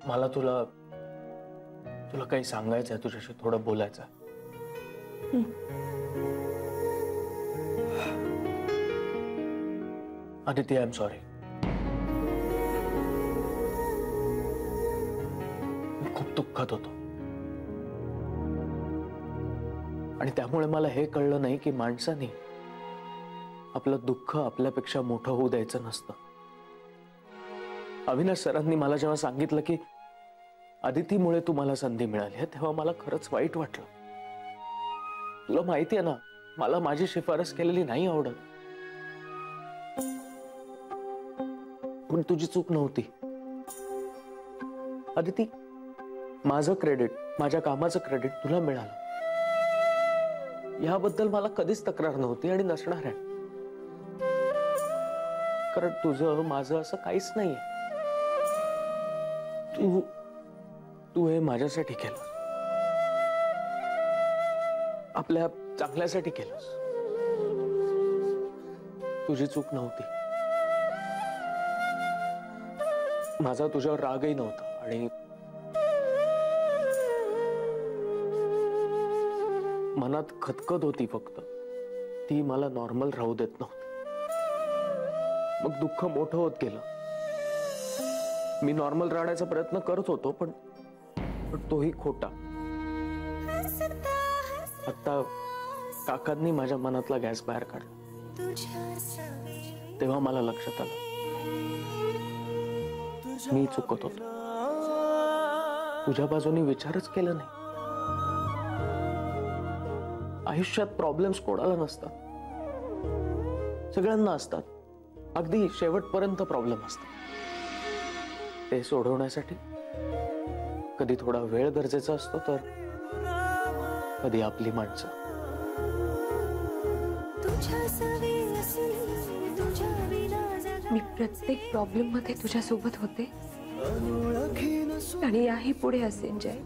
मला तुला तुला काही सांगायचं आहे, तुझ्याशी थोडं बोलायचं आहे. Aditi, I am sorry. मी खूप दुःखात होतो आणि त्यामुळे मला हे कळलं नाही की माणसाने आपलं दुःख आपल्यापेक्षा मोठं होऊ द्यायचं नसतं. अविनाश सरांनी मला जेव्हा सांगितलं की आदितीमुळे तुम्हाला संधी मिळाली आहे, तेव्हा मला खरंच वाईट वाटलं. तुला माहिती आहे ना, मला माझी शिफारस केलेली नाही आवडत. पण तुझी चूक नव्हती आदिती. माझं क्रेडिट, माझ्या कामाचं क्रेडिट तुला मिळालं, याबद्दल मला कधीच तक्रार नव्हती आणि नसणार आहे. कारण तुझं माझं असं काहीच नाहीये. तू हे माझ्यासाठी केलं, आपल्या चांगल्यासाठी केलंस. तुझी चूक नव्हती. माझा तुझ्यावर रागही नव्हता आणि मनात खतखत होती, फक्त ती मला नॉर्मल राहू देत नव्हती. मग दुःख मोठं होत गेलं. मी नॉर्मल राहण्याचा प्रयत्न करत होतो, पण तोही खोटा. आता काकांनी माझ्या मनातला गॅस बाहेर काढला, तेव्हा मला लक्षात आलं मी चुकत होतो. तुझ्या बाजूने विचारच केला नाही. आयुष्यात प्रॉब्लेम्स कोणाला नसतात, सगळ्यांना असतात. अगदी शेवटपर्यंत प्रॉब्लेम असतात. ते सोडवण्यासाठी कधी थोडा वेळ गरजेचा असतो, तर कधी आपली माणसं. मी प्रत्येक प्रॉब्लेम मध्ये तुझ्या सोबत होते आणि याही पुढे असेन जय.